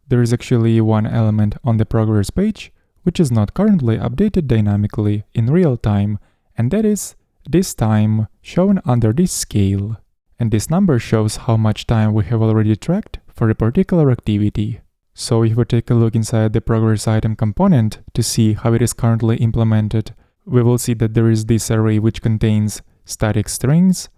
there is actually one element on the progress page which is not currently updated dynamically in real time, and that is this time shown under this scale. And this number shows how much time we have already tracked for a particular activity. So if we take a look inside the progress item component to see how it is currently implemented, we will see that there is this array which contains static strings,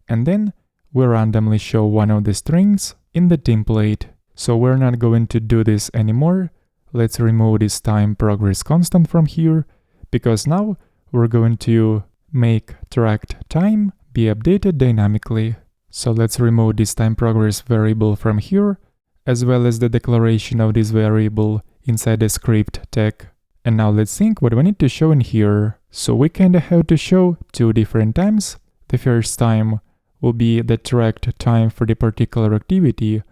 and then we randomly show one of the strings in the template. So we're not going to do this anymore. Let's remove this time progress constant from here, because now we're going to make tracked time be updated dynamically. So let's remove this time progress variable from here, as well as the declaration of this variable inside the script tag. And now let's think what we need to show in here. So we kinda have to show two different times. The first time will be the tracked time for the particular activity,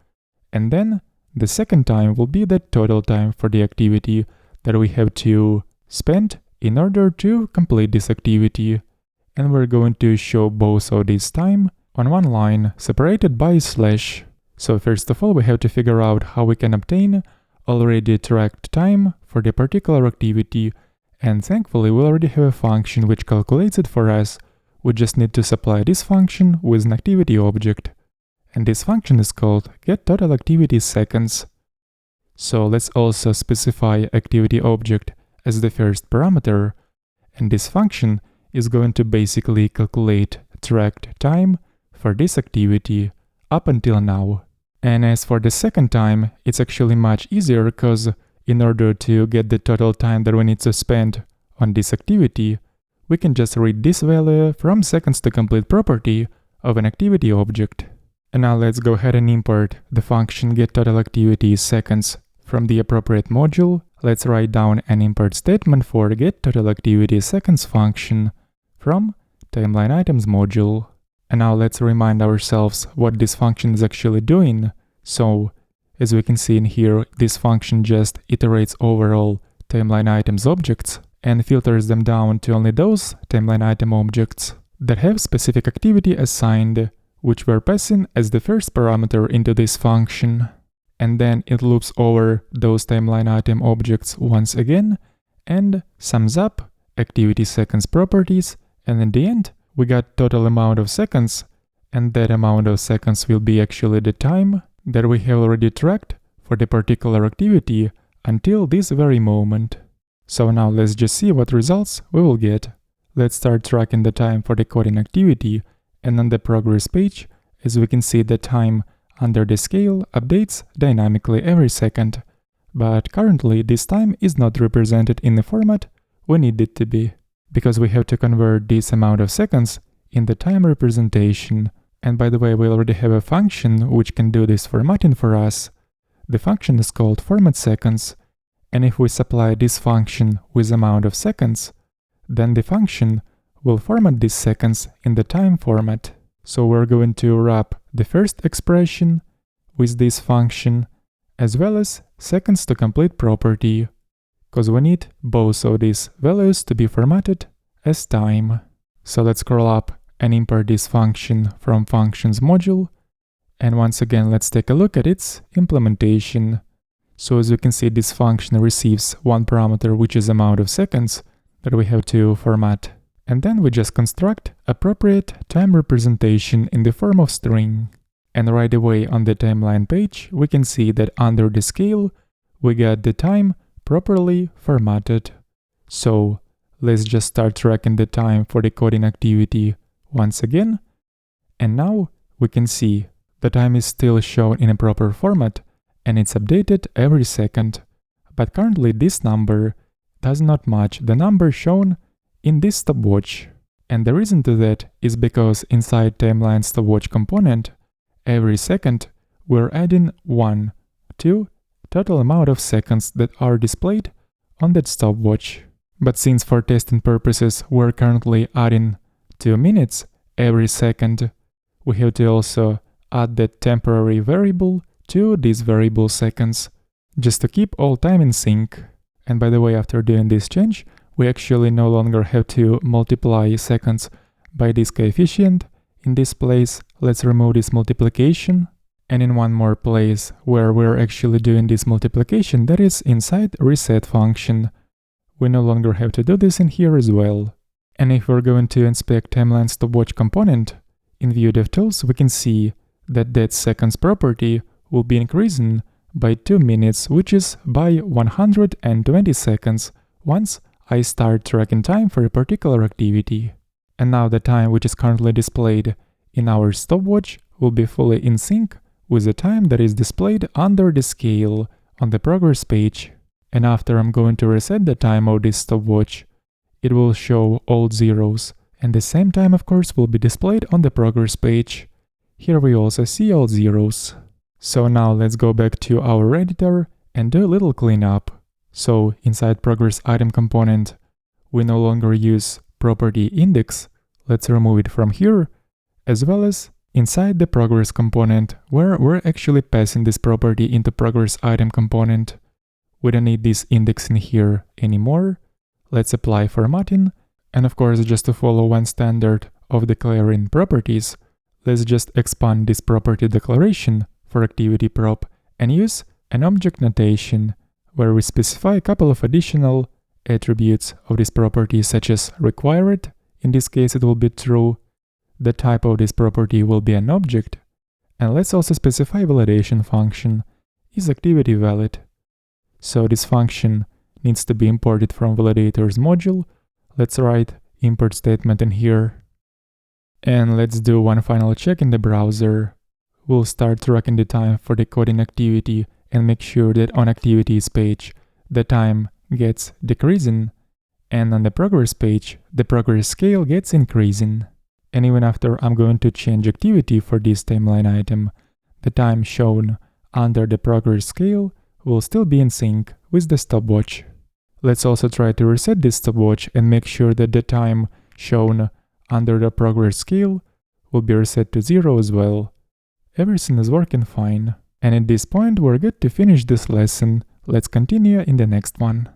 and then the second time will be the total time for the activity that we have to spend in order to complete this activity. And we're going to show both of this time on one line separated by a slash. So first of all, we have to figure out how we can obtain already tracked time for the particular activity, and thankfully we already have a function which calculates it for us. We just need to supply this function with an activity object, and this function is called getTotalActivitySeconds. So let's also specify activity object as the first parameter, and this function is going to basically calculate tracked time for this activity up until now. And as for the second time, it's actually much easier, because in order to get the total time that we need to spend on this activity, we can just read this value from seconds to complete property of an activity object. And now let's go ahead and import the function getTotalActivitySeconds from the appropriate module. Let's write down an import statement for getTotalActivitySeconds function from TimelineItems module. And now let's remind ourselves what this function is actually doing. So, as we can see in here, this function just iterates over all TimelineItems objects and filters them down to only those TimelineItem objects that have specific activity assigned, which we're passing as the first parameter into this function. And then it loops over those TimelineItem objects once again and sums up activity seconds properties, and in the end we got total amount of seconds, and that amount of seconds will be actually the time that we have already tracked for the particular activity until this very moment. So now let's just see what results we will get. Let's start tracking the time for the coding activity, and on the progress page, as we can see, the time under the scale updates dynamically every second, but currently this time is not represented in the format we need it to be, because we have to convert this amount of seconds in the time representation. And by the way, we already have a function which can do this formatting for us. The function is called formatSeconds, and if we supply this function with amount of seconds, then the function will format these seconds in the time format. So we're going to wrap the first expression with this function, as well as seconds to complete property, because we need both of these values to be formatted as time. So let's scroll up and import this function from functions module, and once again let's take a look at its implementation. So as you can see, this function receives one parameter, which is amount of seconds that we have to format, and then we just construct appropriate time representation in the form of string. And right away on the timeline page we can see that under the scale we got the time properly formatted. So let's just start tracking the time for the coding activity once again, and now we can see the time is still shown in a proper format and it's updated every second, but currently this number does not match the number shown in this stopwatch. And the reason to that is because inside timeline stopwatch component, every second we're adding 1 to total amount of seconds that are displayed on that stopwatch. But since for testing purposes we're currently adding 2 minutes every second, we have to also add that temporary variable to this variable seconds, just to keep all time in sync. And by the way, after doing this change, we actually no longer have to multiply seconds by this coefficient. In this place, let's remove this multiplication. and in one more place where we're actually doing this multiplication, that is inside reset function. We no longer have to do this in here as well. And if we're going to inspect timeline stopwatch component in Vue DevTools, we can see that that seconds property will be increasing by 2 minutes, which is by 120 seconds once I start tracking time for a particular activity. And now the time which is currently displayed in our stopwatch will be fully in sync with the time that is displayed under the scale on the progress page. And after I'm going to reset the time of this stopwatch, it will show all zeros, and the same time of course will be displayed on the progress page. Here we also see all zeros. So now let's go back to our editor and do a little cleanup. So inside progress item component, we no longer use property index. Let's remove it from here, as well as inside the progress component, where we're actually passing this property into progress item component. We don't need this index in here anymore. Let's apply formatting, and of course, just to follow one standard of declaring properties, let's just expand this property declaration for activity prop and use an object notation where we specify a couple of additional attributes of this property, such as required. In this case, it will be true. The type of this property will be an object. And let's also specify validation function. Is activity valid? So this function needs to be imported from validator's module. Let's write import statement in here. And let's do one final check in the browser. We'll start tracking the time for the coding activity and make sure that on activities page, the time gets decreasing, and on the progress page, the progress scale gets increasing. And even after I'm going to change activity for this timeline item, the time shown under the progress scale will still be in sync with the stopwatch. Let's also try to reset this stopwatch and make sure that the time shown under the progress scale will be reset to 0 as well. Everything is working fine. And at this point, we're good to finish this lesson. Let's continue in the next one.